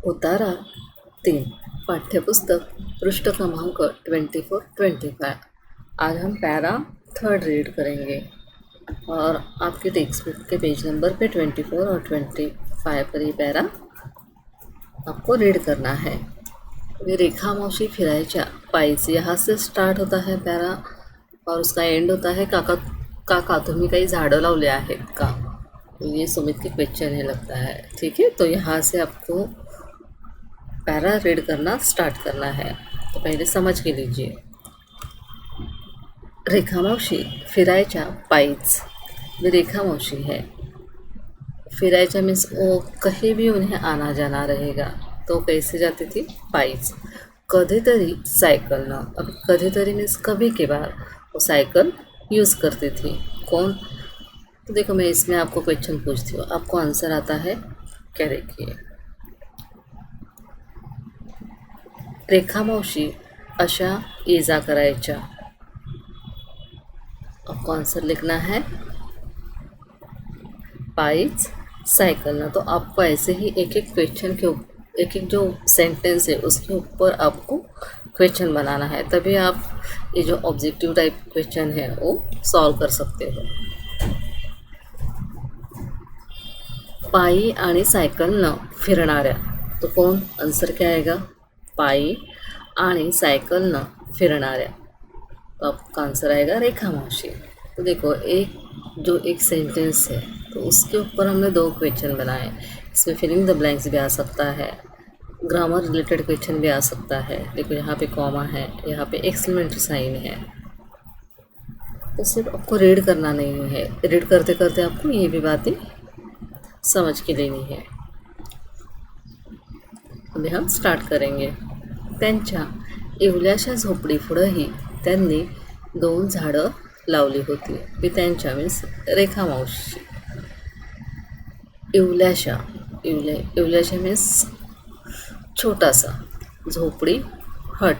उतारा 3 पाठ्यपुस्तक पृष्ठ क्रमांक 24-25। आज हम पैरा थर्ड रीड करेंगे और आपके टेक्स्ट बुक के पेज नंबर पे 24 और 25 पर ये पैरा आपको रीड करना है। ये रेखा मौशी फिरायच्या पायीच, यहाँ से स्टार्ट होता है पैरा और उसका एंड होता है काका तुम्ही काही झाडं लावले आहेत का। तो ये सुमित के क्वेश्चन है लगता है। ठीक है, तो यहाँ से आपको पैरा रीड करना स्टार्ट करना है। तो पहले समझ के लीजिए। रेखा मौशी फिरायच्या पायीच, ये रेखा मौशी है। फिरायच्या मीन्स वो कहीं भी उन्हें आना जाना रहेगा, तो कैसे जाती थी, पायीच। कधीतरी सायकलनं, अब कधीतरी मीन्स कभी के बार वो साइकिल यूज़ करती थी। कौन, तो देखो मैं इसमें आपको क्वेश्चन पूछती हूँ, आपको आंसर आता है क्या, देखिए। रेखा मौशी अशा ये जा करायच्या, आपको आंसर लिखना है पायीच साइकिल। तो आपको ऐसे ही एक एक क्वेश्चन के एक एक जो सेंटेंस है उसके ऊपर आपको क्वेश्चन बनाना है, तभी आप ये जो ऑब्जेक्टिव टाइप क्वेश्चन है वो सॉल्व कर सकते हो। पायी आणि सायकलनं फिरणाऱ्या, तो कौन, आंसर क्या आएगा, पायी आणि सायकलनं फिरणाऱ्या, तो आपका आंसर आएगा रेखा मौशी। तो देखो एक सेंटेंस है तो उसके ऊपर हमने 2 क्वेश्चन बनाए। इसमें फिलिंग द ब्लैंक्स भी आ सकता है, ग्रामर रिलेटेड क्वेश्चन भी आ सकता है। देखो यहाँ पे कॉमा है, यहाँ पे एक्सक्लेमेटरी साइन है। तो सिर्फ आपको रीड करना नहीं है, रीड करते करते आपको ये भी बातें समझ के लेनी है। अभी हम स्टार्ट करेंगे। त्यांच्या इवल्याशा झोपडीपुढंही त्यांनी 2 झाडं लावली होती। ती त्यांच्या मीन्स रेखा मावशी। इवल्याशा मीन्स छोटा सा, झोपड़ी हट,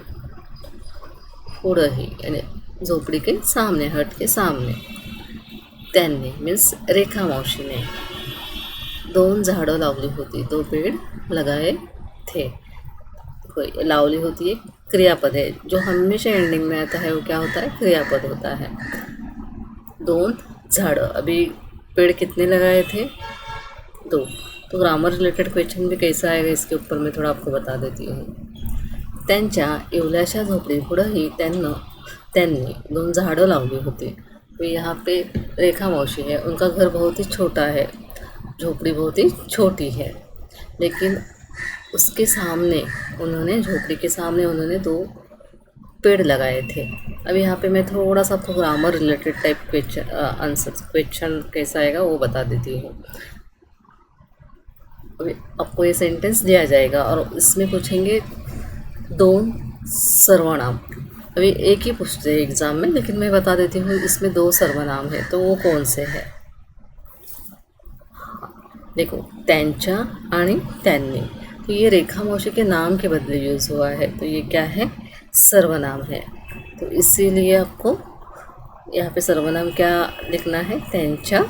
पुढंही यानी झोपड़ी के सामने, हट के सामने। त्यांनी मीन्स रेखा मौशी ने 2 झाड़ं लावली होती, 2 पेड़ लगाए थे। कोई लावली होती है क्रियापद है, जो हमेशा एंडिंग में आता है वो क्या होता है, क्रियापद होता है। 2 झाड़ं, अभी पेड़ कितने लगाए थे, 2। तो ग्रामर रिलेटेड क्वेश्चन भी कैसा आएगा इसके ऊपर मैं थोड़ा आपको बता देती हूँ। त्यांच्या इवल्याशा झोपडीपुढंही त्यांनी 2 झाड़ं लावली होती। तो यहाँ पे रेखा मौशी है, उनका घर बहुत ही छोटा है, झोपड़ी बहुत ही छोटी है, लेकिन उसके सामने उन्होंने, झोपड़ी के सामने उन्होंने 2 पेड़ लगाए थे। अब यहाँ पे मैं थोड़ा सा आपको ग्रामर रिलेटेड टाइप क्वेश्चन कैसा आएगा वो बता देती हूँ। अभी आपको ये सेंटेंस दिया जाएगा और इसमें पूछेंगे 2 सर्वनाम। अभी एक ही पूछते हैं एग्ज़ाम में, लेकिन मैं बता देती हूँ इसमें 2 सर्वनाम है, तो वो कौन से है। देखो, त्यांच्या आणि त्यांनी, तो ये रेखा मौशी के नाम के बदले यूज़ हुआ है, तो ये क्या है, सर्वनाम है। तो इसीलिए आपको यहाँ पे सर्वनाम क्या लिखना है, त्यांच्या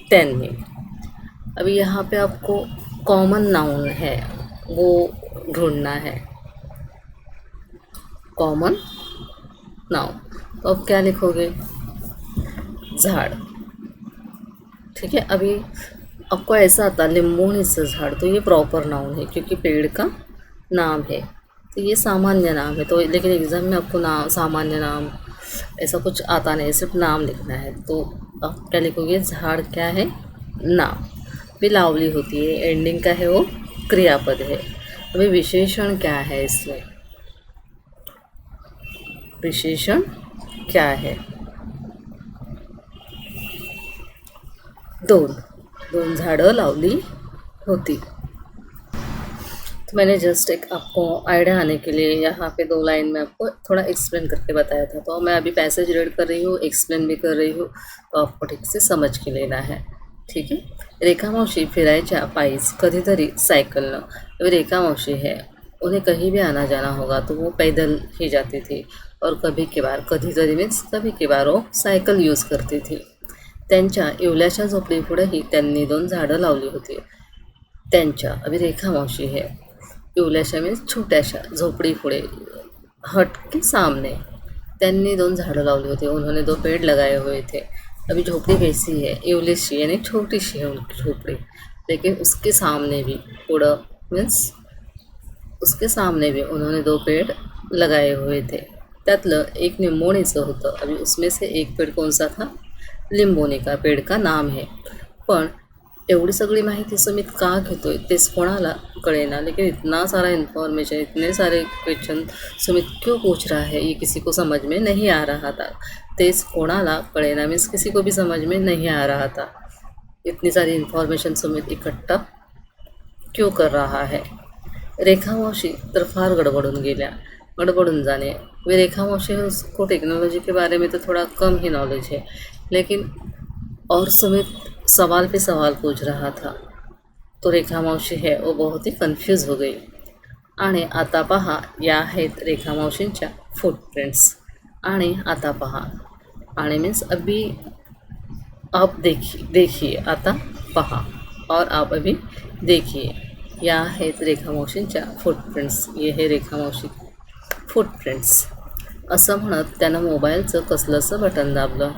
त्यांनी। अभी यहाँ पे आपको कॉमन नाउन है वो ढूंढना है, कॉमन नाउन। तो अब क्या लिखोगे, झाड़। ठीक है, अभी आपको ऐसा आता लिंबोनीचं झाड़, तो ये प्रॉपर नाउन है क्योंकि पेड़ का नाम है, तो ये सामान्य नाम है। तो लेकिन एग्ज़ाम में आपको नाम, सामान्य नाम ऐसा कुछ आता नहीं, सिर्फ नाम लिखना है। तो आप क्या लिखोगे, झाड़ क्या है, नाम। भी लावली होती है, एंडिंग का है वो क्रियापद है। अभी विशेषण क्या है इसमें, विशेषण क्या है, 2 झाड़ं लावली होती। तो मैंने जस्ट एक आपको आइडिया आने के लिए यहाँ पे 2 लाइन में आपको थोड़ा एक्सप्लेन करके बताया था। तो मैं अभी पैसेज रीड कर रही हूँ, एक्सप्लेन भी कर रही हूँ, तो आपको ठीक से समझ के लेना है। ठीक है, रेखा मौशी फिरायच्या पायीच, कधीतरी साइकिलनं। अभी रेखा मौशी है, उन्हें कहीं भी आना जाना होगा तो वो पैदल ही जाती थी, और कभी के बार, कधीतरी मीन्स कभी के बार वो सायकल यूज़ करती थी। त्यांच्या इवल्याशा झोपडीपुढेही त्यांनी 2 झाडं लावली होती। त्यांच्या अभी रेखा मावशी है एवढ्याशा मीन्स छोट्याशा झोपड़ी पुढे हट के सामने त्यांनी 2 झाड़े लावले होते, उन्होंने 2 पेड़ लगाए हुए थे। अभी झोपड़ी कैसी है एवलीशी यानी छोटी सी है उनकी झोपड़ी, लेकिन उसके सामने भी थोड़ा मीन्स उसके सामने भी उन्होंने 2 पेड़ लगाए हुए थे। त्यातलं एक निंबोणीचं होतं। अभी उसमें से एक पेड़ कौन सा था, लिंबोनी का पेड़ का नाम है। पण एवढी सगळी माहिती सुमित का घेतोय तेच कोणाला कळेना, लेकिन इतना सारा इन्फॉर्मेशन, इतने सारे क्वेश्चन सुमित क्यों पूछ रहा है ये किसी को समझ में नहीं आ रहा था। तेज कोणाला कळेना मीन्स किसी को भी समझ में नहीं आ रहा था। इतनी सारी इन्फॉर्मेशन सुमित इकट्ठा क्यों कर रहा है। रेखा मावशी तर फार गड़बड़ून जाने। वे रेखा मावशी है उसको टेक्नोलॉजी के बारे में तो थोड़ा कम ही नॉलेज है, लेकिन और सुमित सवाल पे सवाल पूछ रहा था तो रेखा मावशी है वो बहुत ही कन्फ्यूज हो गई। आणि आता पहा या आहेत रेखा मावशींच्या फुटप्रिंट्स। आणि आता पहा आणि मीन्स अभी आप देखिए आता पहा और आप अभी देखिए या आहेत रेखा मावशींच्या फुटप्रिंट्स। ये हे रेखा मावशी फुटप्रिंट्स असं म्हणत त्यानं मोबाईलचं कसलंसं बटन दाबलं।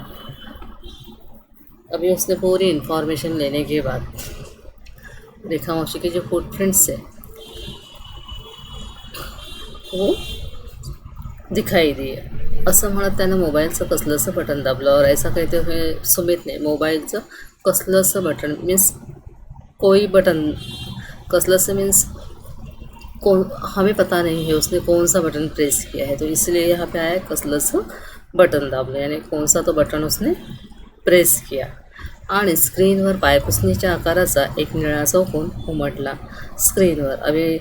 अभी उसने पूरी इन्फॉर्मेशन लेने के बाद रेखा मावशी के जो फुटप्रिंट्स है वो दिखाई दिए। असं म्हणत त्यानं मोबाईलचं कसलंसं बटन दाबलं और ऐसा कहते हुए सुमित ने मोबाईलचं कसलंसं बटन मीन्स कोई बटन कसलंसं मीन्स कौन हमें पता नहीं है उसने कौन सा बटन प्रेस किया है, तो इसलिए यहाँ पे आया कसलंसं बटन दाबलं यानी कौन सा तो बटन उसने प्रेस किया। आणि स्क्रीनवर पायपुसणीच्या आकाराचा एक निळा चौकोन उमटला। स्क्रीनवर अभी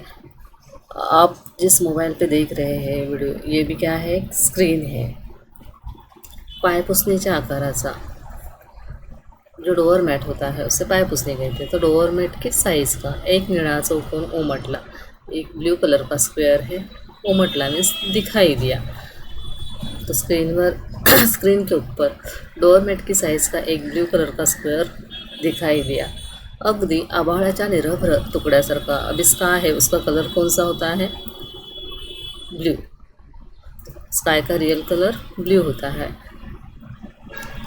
आप जिस मोबाइल पे देख रहे हैं वीडियो, ये भी क्या है, स्क्रीन है। पायपुसणीच्या आकाराचा जो डोअर मैट होता है उससे पाय पुसने गए थे, तो डोअर मैट के साइज़ का एक निळा चौकोन उमटला। एक ब्लू कलर का स्क्वायर है, उमटला मीन्स दिखाई दिया। तो स्क्रीन के ऊपर डोरमेट की साइज़ का एक ब्लू कलर का स्क्वायर दिखाई दिया। अगदी आभाळाच्या निरभ्र तुकड्यासारखा। अब इसका है उसका कलर कौन सा होता है, ब्लू। स्काई का रियल कलर ब्लू होता है,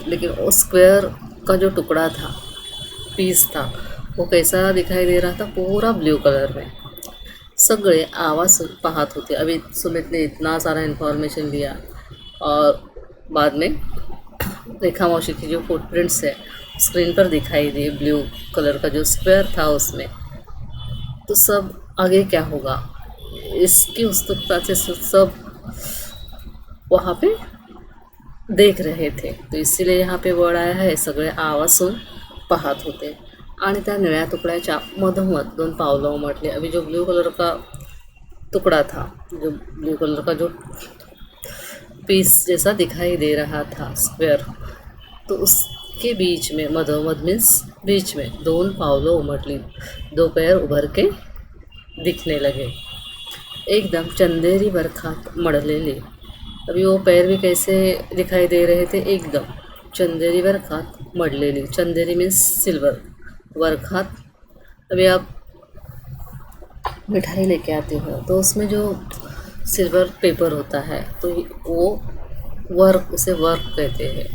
लेकिन उस स्क्वायर का जो टुकड़ा था, पीस था, वो कैसा दिखाई दे रहा था, पूरा ब्लू कलर में। सगळे आवाज़ पाहत होते। अभी सुमित ने इतना सारा इन्फॉर्मेशन दिया और बाद में रेखा मावशी की जो फुटप्रिंट्स है स्क्रीन पर दिखाई दिए, ब्लू कलर का जो स्क्वायर था उसमें, तो सब आगे क्या होगा इसकी उत्सुकता से सब वहाँ पे देख रहे थे। तो इसीलिए यहाँ पे वर्ड आया है सगळे आवाज़ून पाहत होते। आणि त्या निळ्या तुकड्याच्या मधोमध 2 पावलं उमटली। अभी जो ब्लू कलर का टुकड़ा था, जो ब्लू कलर का जो पीस जैसा दिखाई दे रहा था स्क्वायर, तो उसके बीच में मधोमध मीन्स बीच में 2 पावलं उमटली, 2 पैर उभर के दिखने लगे, एकदम चंदेरी बरखात मढलेले। अभी वो पैर भी कैसे दिखाई दे रहे थे, एकदम चंदेरी बरखात मढलेली। चंदेरी मीन्स सिल्वर, बरखात। अभी आप मिठाई लेके आते हो तो उसमें जो सिल्वर पेपर होता है तो वो वर्क, उसे वर्क कहते हैं।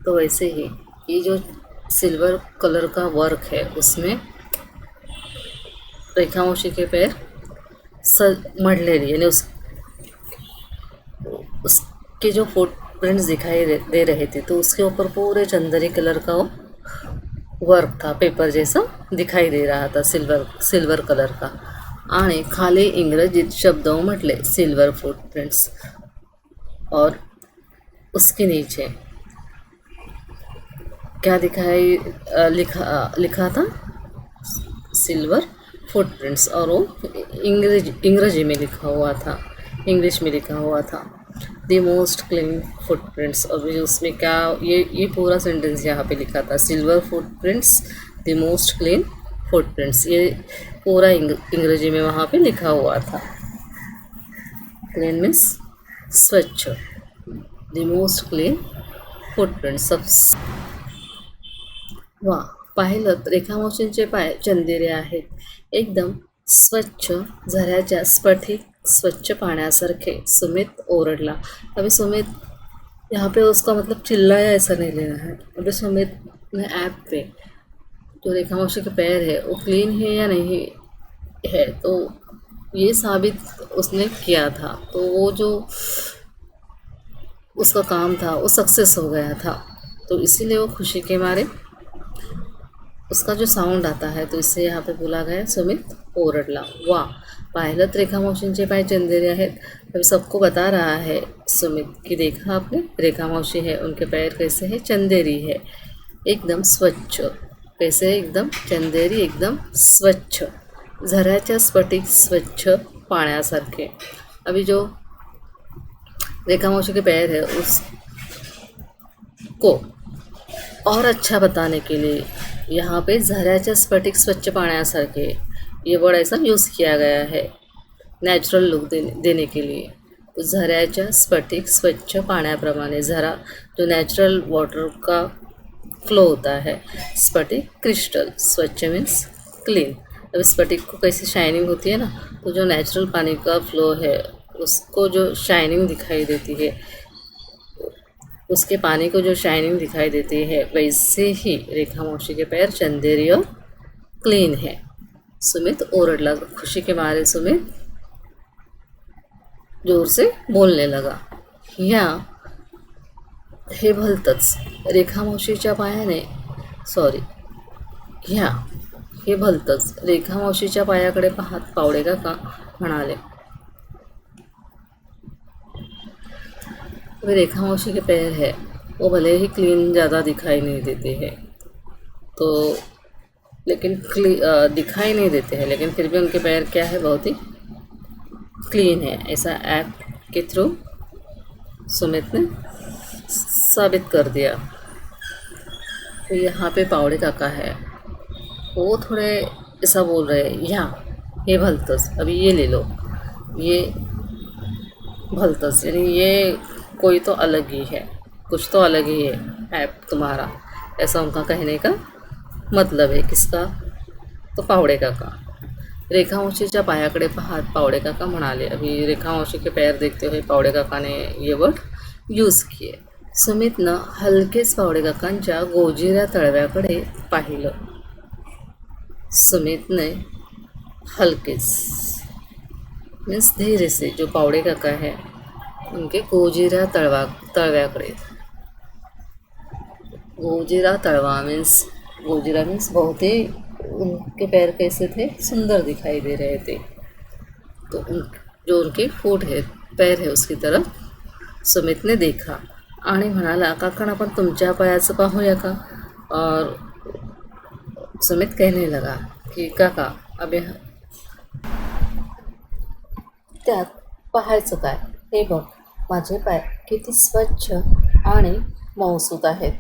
तो वैसे ही ये जो सिल्वर कलर का वर्क है उसमें रेखा मावशी के पैर मढलेली यानी उसके जो फुटप्रिंट्स दिखाई दे रहे थे, तो उसके ऊपर पूरे चंदरी कलर का वो वर्क था, पेपर जैसा दिखाई दे रहा था, सिल्वर कलर का। आणि खाली इंग्रजीत शब्द उमटले सिल्वर फुटप्रिंट्स, और उसके नीचे क्या लिखा था, सिल्वर फुटप्रिंट्स, और वो इंग्रजी में लिखा हुआ था, इंग्लिश में लिखा हुआ था द मोस्ट क्लीन फुटप्रिंट्स। और उसमें क्या ये पूरा सेंटेंस यहाँ पे लिखा था, silver footprints the most clean footprints, ये पूरा इंग्रजी में वहाँ पे लिखा हुआ था। क्लीन मीन्स स्वच्छ, द मोस्ट क्लीन फुटप्रिंट्स सब। वाह, पाहिलं तर रेखा मावशींचे पाय चंदेरे आहेत, एकदम स्वच्छ झऱ्याच्या स्फटिक स्वच्छ पाण्यासारखे। सुमित ओरडला। अभी सुमित यहाँ पे उसका मतलब चिल्लाया ऐसा नहीं लेना है। अभी सुमित ने ऐप पे जो रेखा मौसी के पैर है वो क्लीन है या नहीं है, तो ये साबित उसने किया था। तो वो जो उसका काम था वो सक्सेस हो गया था। तो इसीलिए वो खुशी के मारे उसका जो साउंड आता है तो इससे यहाँ पे बोला गया सुमित ओरडला। वाह, पाहिलं रेखा मावशींचे पाय चंदेरे आहेत। अभी सबको बता रहा है सुमित कि देखा आपने, रेखा मावशी है, उनके पैर कैसे है, चंदेरी है, एकदम स्वच्छ। कैसे एकदम चंदेरी, एकदम स्वच्छ, झऱ्याच्या स्फटिक स्वच्छ पाण्यासारखे। अभी जो रेखा मौसी के पैर है उसको और अच्छा बताने के लिए यहाँ पे झऱ्याच्या स्फटिक स्वच्छ पाण्यासारखे ये वर्ड ऐसा यूज़ किया गया है नेचुरल लुक देने के लिए। तो झऱ्याच्या स्फटिक स्वच्छ पाण्याप्रमाणे, झरा जो नेचुरल वाटर का फ्लो होता है, स्फटिक क्रिस्टल, स्वच्छ मीन्स क्लीन। अब स्फटिक को कैसी शाइनिंग होती है ना, तो जो नेचुरल पानी का फ्लो है उसको जो शाइनिंग दिखाई देती है, उसके पानी को जो शाइनिंग दिखाई देती है, वैसे ही रेखा मौसी के पैर चंदेरी और क्लीन है। सुमित ओरडला। खुशी के मारे सुमित जोर से बोलने लगा। यहाँ हे भलतंच रेखा मावशीच्या पायाने ह्या हे भलतंच रेखा मावशीच्या पायाकडे पाहत पावडे काका म्हणाले। वे रेखा मौसी के पैर है वो भले ही क्लीन ज़्यादा दिखाई नहीं देते हैं, तो लेकिन दिखाई नहीं देते हैं, लेकिन फिर भी उनके पैर क्या है, बहुत ही क्लीन है। ऐसा ऐप के थ्रू सुमित ने साबित कर दिया। तो यहाँ पे पावड़े काका है, वो थोड़े ऐसा बोल रहे हैं, यहाँ ये भलतस, अभी ये ले लो, ये भलतस, यानी ये कोई तो अलग ही है, कुछ तो अलग ही है ऐप तुम्हारा, ऐसा उनका कहने का मतलब है। किसका? तो पावड़े काका। रेखा मौशीच्या पायाकडे पाहत पावड़े काका म्हणाले। अभी रेखा मौसी के पैर देखते हुए पावड़े काका ने ये वर्ड यूज़ किए। सुमितनं हलकेच पावड़े काकांच्या गोजिऱ्या तळव्याकडे पाहिलं। सुमितने हलकेच मीन्स धीरे से, जो पावड़े काका है उनके गोजिरा तळव्याकडे। गोजिरा तळवा मीन्स बहुत ही उनके पैर कैसे थे, सुंदर दिखाई दे रहे थे। तो जो उनके फूट है, पैर है, उसकी तरफ सुमित ने देखा आणि म्हणाला, काका आपण तुमच्या पायाचं पाहूया का? और सुमित कहने लगा कि काका अबे त्यात पाहायचं काय, हे बघ माझे पाय किती स्वच्छ आणि मऊसूत आहेत।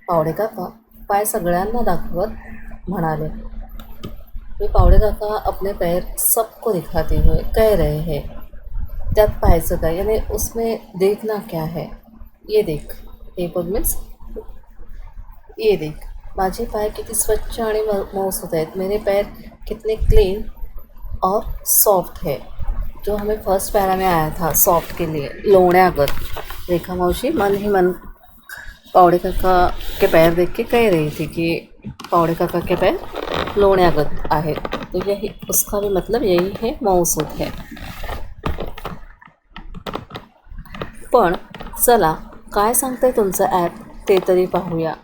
पावड़े काका पाय सगळ्यांना दाखवत म्हणाले। वे पावड़े काका अपने पैर सबको दिखाते हुए कह रहे हैं, त्यात पाहायचं काय, यानी उसमें देखना क्या है, ये देख, हे बघ मीन्स ये देख, माझे पाय किती स्वच्छ आणि मऊसूत आहेत, मेरे पैर कितने क्लीन और सॉफ्ट है। जो हमें फर्स्ट पैरा में आया था सॉफ्ट के लिए, लोण्यागत। रेखा मौसी मन ही मन पावड़े काका के पैर देख के कह रही थी कि पावड़े काका के पैर लोण्यागत आहे, तो यही उसका भी मतलब यही है, मऊसूत है। पण चला काय सांगतंय तुमचं ॲप ते तरी पाहूया।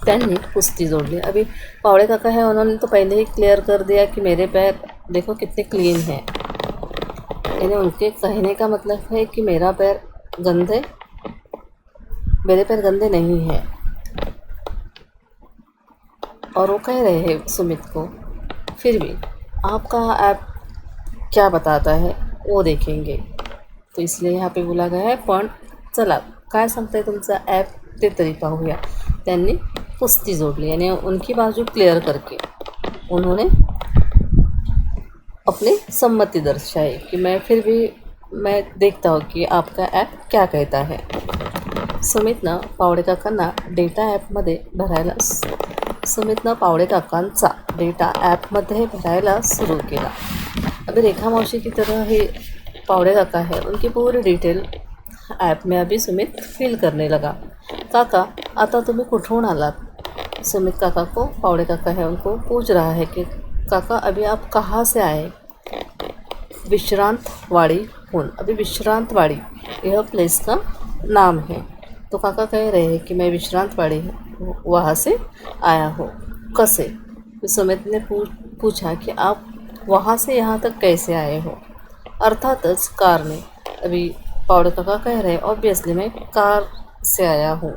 त्यांनी कुस्ती जोड़ ली। अभी पावड़े काका है, उन्होंने तो पहले ही क्लियर कर दिया कि मेरे पैर देखो कितने क्लीन हैं, यानी उनके कहने का मतलब है कि मेरे पैर गंदे नहीं हैं। और वो कह रहे हैं सुमित को, फिर भी आपका ऐप क्या बताता है वो देखेंगे, तो इसलिए यहाँ पे बोला गया है। पण चला काय सांगताय तुमचा ॲप ते तरी पाहूया। त्यांनी कुस्ती जोड़ली, यानी उनकी बाजू क्लियर करके उन्होंने अपनी सम्मति दर्शाई कि मैं देखता हूँ कि आपका ऐप क्या कहता है। सुमितनं पावड़े काकांना डेटा ॲपमध्ये भरायला सुमितनं पावडे काकांचा डेटा ऐप भरायला शुरू किया। अभी रेखा मौसी की तरह ही पावड़े काका है, उनकी पूरी डिटेल ऐप में अभी सुमित फिल करने लगा। काका, आता तुम्ही कुठून आलात? सुमित काका को, पावड़े काका है उनको पूछ रहा है कि काका अभी आप कहाँ से आए? विश्रांतवाड़ी हूँ। अभी विश्रांतवाड़ी यह प्लेस का नाम है। तो काका कह रहे हैं कि मैं विश्रांतवाड़ी वहाँ से आया हूँ। कैसे? तो सुमित ने पूछा कि आप वहाँ से यहाँ तक कैसे आए हो? अर्थातच कार ने। अभी पावड़े काका कह रहे हैं ऑब्वियसली मैं कार से आया हूँ।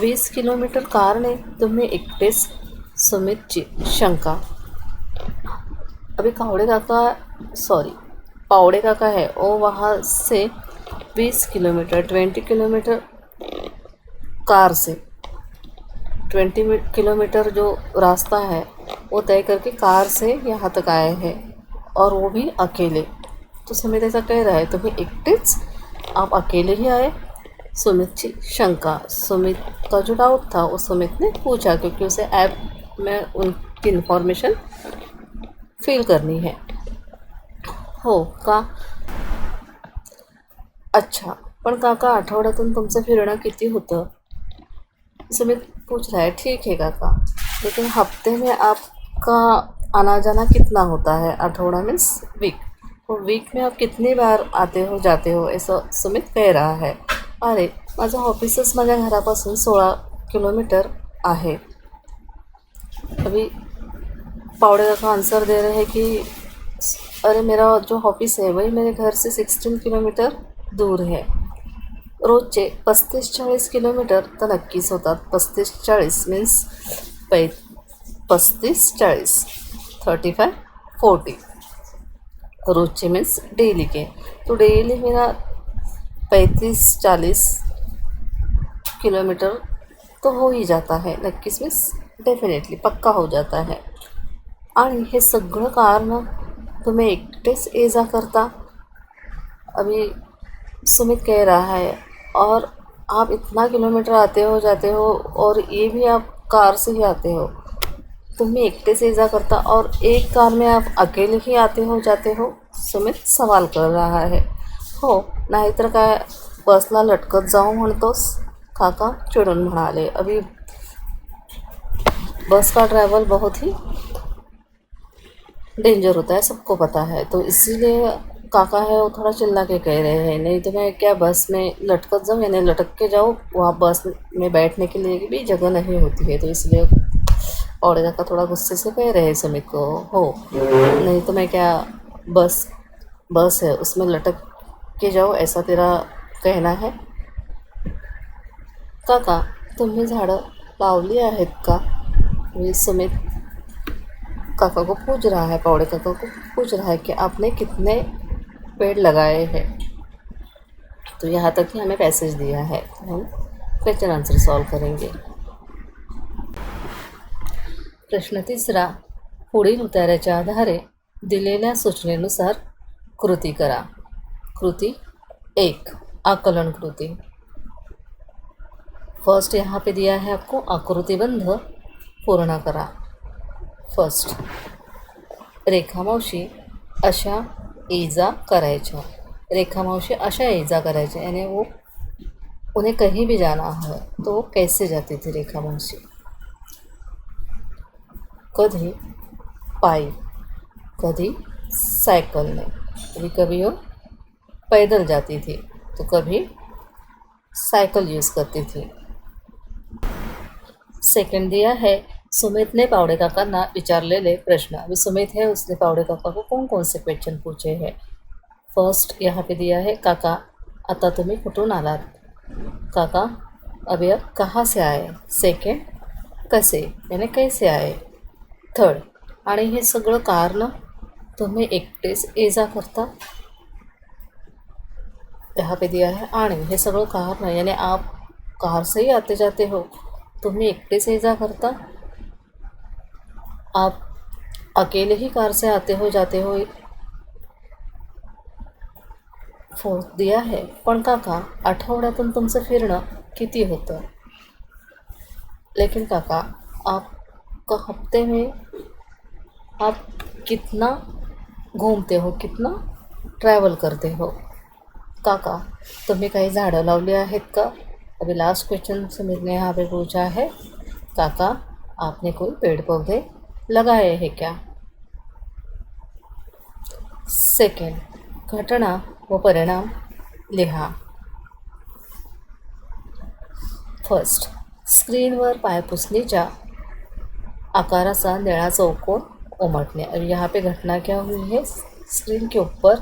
20 किलोमीटर कार ने तुम्हें एकटेच? सुमितची शंका। अभी पावड़े काका है वो वहाँ से 20 किलोमीटर 20 किलोमीटर कार से 20 किलोमीटर जो रास्ता है वो तय करके कार से यहाँ तक आए हैं, और वो भी अकेले। तो सुमित ऐसा कह रहा है तुम्हें एकटेच? आप अकेले ही आए? सुमित की शंका। सुमित का जो डाउट था वो सुमित ने पूछा, क्योंकि उसे ऐप में उनकी इन्फॉर्मेशन फिल करनी है। हो का? अच्छा, पण काका आठवड्यातून तुमचं फिरणं किती होतं? सुमित पूछ रहा है। ठीक है काका, लेकिन हफ्ते में आपका आना जाना कितना होता है? आठवड़ा मीन्स वीक। तो वीक में आप कितनी बार आते हो जाते हो, ऐसा सुमित कह रहा है। अरे, माझं ऑफिसच माझ्या घरापासून 16 किलोमीटर आहे। अभी पावड़े काका आंसर दे रहे हैं कि अरे मेरा जो ऑफिस है वही मेरे घर से 16 किलोमीटर दूर है। रोजचे 35-40 किलोमीटर तर नक्कीच होतात। 35-40 मीन्स 35-40 35-40 रोजचे मीन्स डेली के। तो डेली मेरा 35-40 किलोमीटर तो हो ही जाता है। नक्कीच मीन्स डेफिनेटली पक्का हो जाता है। आणि हे सगळं कारण तुम्ही एकटेच ये जा करता? अभी सुमित कह रहा है, और आप इतना किलोमीटर आते हो जाते हो, और ये भी आप कार से ही आते हो। तुम्ही एकटे से जा करता और एक कार में आप अकेले ही आते हो जाते हो? सुमित सवाल कर रहा है। हो, नाहीतर काय बसला लटकत जाऊ म्हणतोस? काका चिडून म्हणाले। अभी बस का ट्रैवल बहुत ही डेंजर होता है, सबको पता है। तो इसीलिए काका है वो थोड़ा चिल्ला के कह रहे हैं, नहीं तो मैं क्या बस में लटकत जाऊँ, यानी लटक के जाऊँ? वहाँ बस में बैठने के लिए भी जगह नहीं होती है। तो इसलिए पावड़े काका थोड़ा गुस्से से कह रहे हैं सुमित को। हो, नहीं तो मैं क्या बस है उसमें लटक के जाओ, ऐसा तेरा कहना है? काका, तुम्ही झाडं लावली आहेत का? मी सुमित काका को पूछ रहा है, पावड़े काका को पूछ रहा है कि आपने कितने पेड़ लगाए हैं? तो यहाँ तक ही हमें पैसेज दिया है, तो हम क्वेश्चन आंसर सॉल्व करेंगे। प्रश्न 3, पुढील उत्तराच्या आधारे दिलेल्या सूचनेनुसार कृती करा। कृती 1, आकलन कृती। फर्स्ट यहाँ पे दिया है आपको आकृतिबंध पूर्ण करा। फर्स्ट, रेखा मावशी अशा ये-जा करायच्या। रेखा मावशी अशा ये-जा करायच्या, यानी वो उन्हें कहीं भी जाना है तो वो कैसे जाती थी रेखा मावशी? कधी पायी, कधी साइकिल में, कभी वो पैदल जाती थी तो कभी साइकिल यूज़ करती थी। सेकंड दिया है, सुमित ने पावड़े काकांना विचारलेले प्रश्न। अभी सुमित है, उसने पावड़े काका को कौन कौन से क्वेश्चन पूछे हैं। फर्स्ट यहाँ पे दिया है, काका आता तुम्ही कुठून आलात? काका अभी आप कहाँ से आए? सेकंड, कसे यानी कैसे आए? थर्ड, आणि हे सगळं कारण तुम्ही एकटेच ये जा करता? यहाँ पे दिया है आणि हे सगळं कारण यानी आप कार से ही आते जाते हो, तुम्ही एकटे से जा करता? आप अकेले ही कार से आते हो जाते हो? फोर्थ दिया है, पण काका आठवड्यातून तुमचं फिरणं किती होतं? लेकिन काका आपका हफ्ते में आप कितना घूमते हो, कितना ट्रॅव्हल करते हो? काका, तुम्ही काही झाडं लावली आहेत का? अभी लास्ट क्वेश्चन सुमित ने यहाँ पे पूछा है, काका आपने कोई पेड़ पौधे लगाए हैं क्या? सेकंड, घटना व परिणाम लिहा. फर्स्ट, स्क्रीनवर पायपुसणीच्या आकाराचा निळा चौकोन उमटने. अब यहाँ पे घटना क्या हुई है, स्क्रीन के ऊपर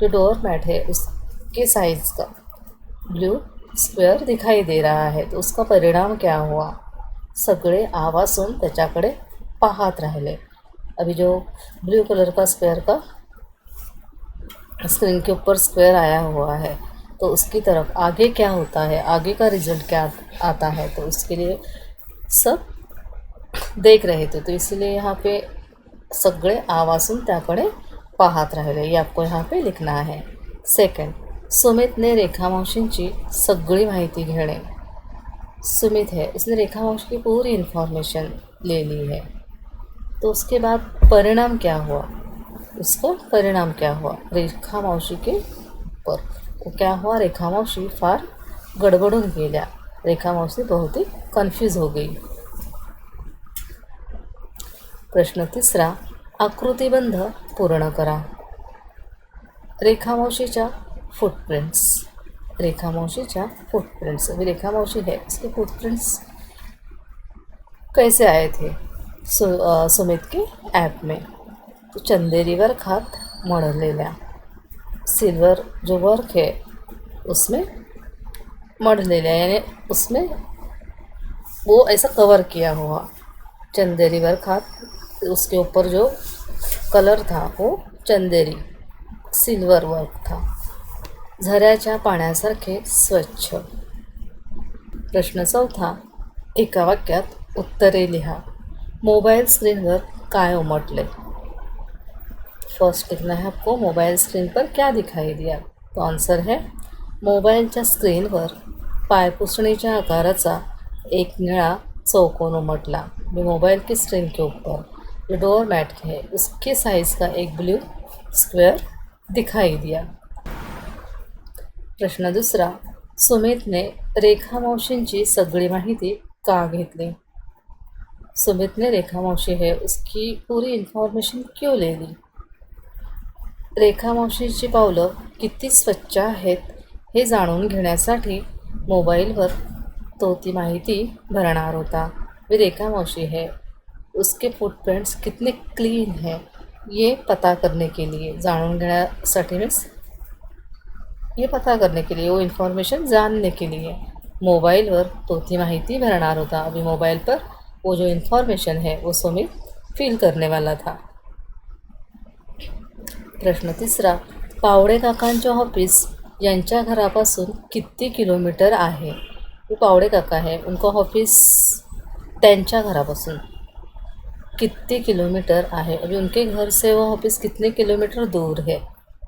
जो डोर मैट है उसके साइज का ब्लू स्क्वेअर दिखाई दे रहा है. तो उसका परिणाम क्या हुआ, सगळे आवासून त्याच्याकडे पाहत राहिले. अभी जो ब्लू कलर का स्क्वेयर का स्क्रीन के ऊपर स्क्वायर आया हुआ है, तो उसकी तरफ आगे क्या होता है, आगे का रिजल्ट क्या आता है, तो उसके लिए सब देख रहे थे. तो इसलिए यहाँ पे सगळे आवासून त्याकडे पाहत राहिले, ये आपको यहाँ पे लिखना है. सेकंड, सुमितने रेखा मावशींची सगळी माहिती घेणे. सुमित है, उसने रेखा मावशी की पूरी इन्फॉर्मेशन ले ली है. तो उसके बाद परिणाम क्या हुआ, उसका परिणाम क्या हुआ रेखा मावशी के ऊपर. तो क्या हुआ, रेखा मावशी फार गडबडून गेल्या. रेखा मावशी बहुत ही कन्फ्यूज हो गई. प्रश्न तिसरा, आकृतिबंध पूर्ण करा. रेखा मावशीच्या फुटप्रिंट्स. रेखा मावशीच्या फुटप्रिंट्स. अभी रेखा मावशी है, उसके फुटप्रिंट्स कैसे आए थे सुमित के ऐप में. तो चंदेरीवर खात मढलेल्या, सिल्वर जो वर्क है उसमें मढलेल्या, यानी उसमें वो ऐसा कवर किया हुआ. चंदेरीवर खात, उसके ऊपर जो कलर था वो चंदेरी सिल्वर वर्क था. झऱ्याच्या पाण्यासारखे स्वच्छ. प्रश्न चौथा, एका वाक्यात उत्तरे लिहा. मोबाईल स्क्रीनवर काय उमटले. फर्स्ट लिखना है आपको, मोबाइल स्क्रीन पर क्या दिखाई दिया. तो आंसर है, मोबाईलच्या स्क्रीनवर पायपुसणीच्या आकाराचा एक निळा चौकोन उमटला. मोबाइल की स्क्रीन के ऊपर जो डोर मैट है उसके साइज़ का एक ब्लू स्क्वेयर दिखाई दिया. प्रश्न दूसरा, सुमितने रेखा मावशींची सगळी माहिती का घेतली. सुमितने रेखा मावशी है उसकी पूरी इन्फॉर्मेशन क्यों ले ली. रेखा मावशीची पावलं किती स्वच्छ आहेत हे जाणून घेण्यासाठी मोबाईलवर तो ती माहिती भरणार होता. वे रेखा मौसी है, उसके फुटप्रिंट्स कितने क्लीन है ये पता करने के लिए, जाणून घेण्यासाठी मीन्स ये पता करने के लिए, वो इन्फॉर्मेशन जानने के लिए मोबाइलवर तो ती माहिती भरणार होता. अभी मोबाइल पर वो जो इन्फॉर्मेशन है वो सुमित फिल करने वाला था. प्रश्न तीसरा, पावडे काकांचे ऑफिस यांच्या घरापासून किती किलोमीटर आहे. वो पावडे काका है, उनका ऑफिस त्यांच्या घरापासून कितने किलोमीटर आहे. अभी उनके घर से वो ऑफिस कितने किलोमीटर दूर है.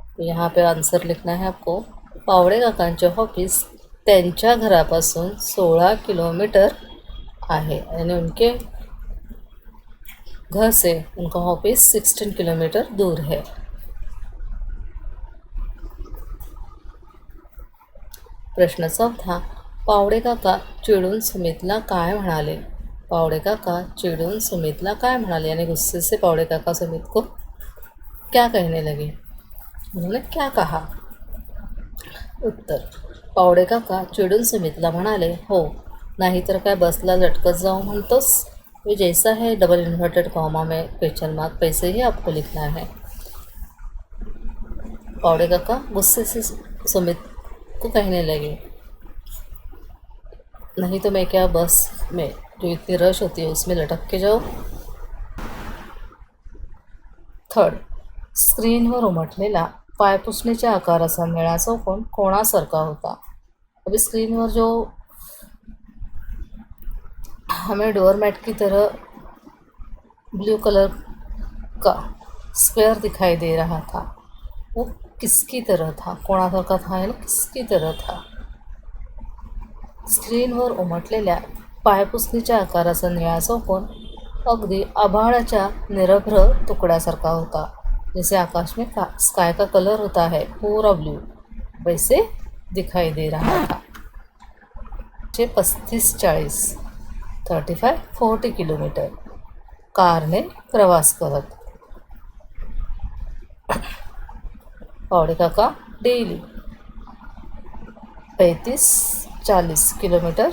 तो यहाँ पे आंसर लिखना है आपको, पावडे काकांचे ऑफिस त्यांच्या घरापासून 16 किलोमीटर आहे, यानी उनके घर से उनका ऑफिस 16 किलोमीटर दूर है. प्रश्न चौथा, पावडे काका चिडून सुमितला काय म्हणाले. पावडे काका चिड़ून सुमितला काय म्हणाले, यानी गुस्से से पावडे काका सुमित को क्या कहने लगे. उन्होंने क्या कहा. उत्तर, पावडे काका चिडून सुमितला म्हणाले, हो नाहीतर काय बसला लटकत जाऊं म्हणतोस. वो जैसा है डबल इन्वर्टेड कॉमा में क्वेश्चन मार्क, पैसे ही आपको लिखना है. पावडे काका गुस्से से सुमित को कहने लगे, नहीं तो मैं क्या बस में जो इतनी रश होती है उसमें लटक के जाओ. थर्ड, स्क्रीनवर उमटलेला पायपुसणीच्या आकाराचा निळा चौकोन कोणासारखा होता. अभी स्क्रीनवर जो हमें डोरमैट की तरह ब्लू कलर का स्क्वायर दिखाई दे रहा था, वो किसकी तरह था, कोणासारखा था यानी किसकी तरह था. स्क्रीनवर उमटलेल्या पायपुसणीच्या आकाराचा निळा चौकोन अगदी आभाळाच्या निरभ्र तुकड्यासारखा होता. जैसे आकाश में स्काई का कलर होता है पूरा ब्लू, वैसे दिखाई दे रहा था. 35-40 35-40 किलोमीटर कारने प्रवास करत. पावडे काका डेली 35-40 किलोमीटर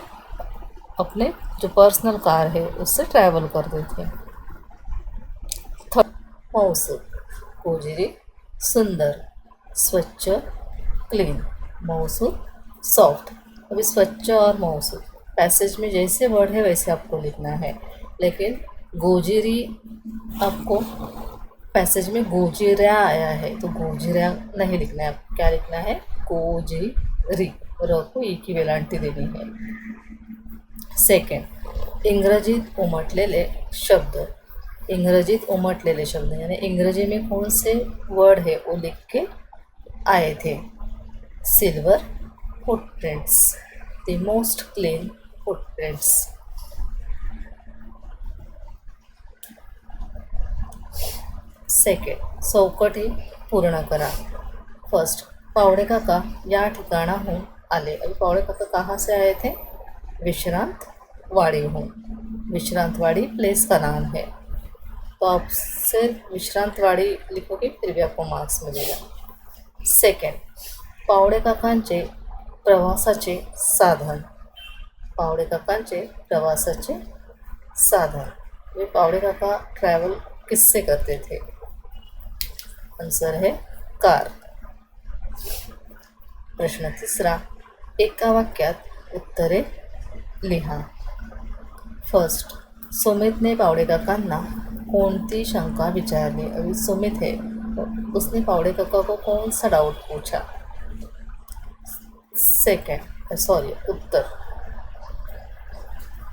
अपने जो पर्सनल कार है उससे ट्रैवल करते थे. मौसू गोजिरी सुंदर, स्वच्छ, क्लीन. मौसू सॉफ्ट. अभी स्वच्छ और मौसू पैसेज में जैसे वर्ड है वैसे आपको लिखना है, लेकिन गोजिरी आपको पैसेज में गोजिरा आया है तो गोजिरा नहीं लिखना है. आपको क्या लिखना है? गोजिरी. र को ई की वेलांटी देनी है. सेकंड, इंग्रजीत उमटलेले शब्द. इंग्रजीत उमटलेले शब्द यानी इंग्रजी में कौन से वर्ड है वो लिख के आए थे. Silver footprints, the most clean footprints. Second, चौकटी पूर्ण करा. फर्स्ट, पावडे काका या ठिकाणाहून आले. अभी पावडे काका कहाँ से आए थे? विश्रांत वाड़ी हूँ. विश्रांत वाड़ी प्लेस का नाम है, तो आप सिर्फ विश्रांत वाड़ी लिखोगे फिर भी आपको मार्क्स मिलेगा. सेकंड, पावडे काकांचे प्रवासाचे साधन. पावडे काकांचे प्रवासाचे साधन. वे पावडे काका ट्रैवल किससे करते थे? आंसर है कार. प्रश्न तिसरा, एका वाक्यात उत्तरे लिहा. फर्स्ट, सुमितने पावडे काकांना कोणती शंका विचारली. अभी सुमित है तो उसने पावडे काका को कौन सा डाउट पूछा? उत्तर,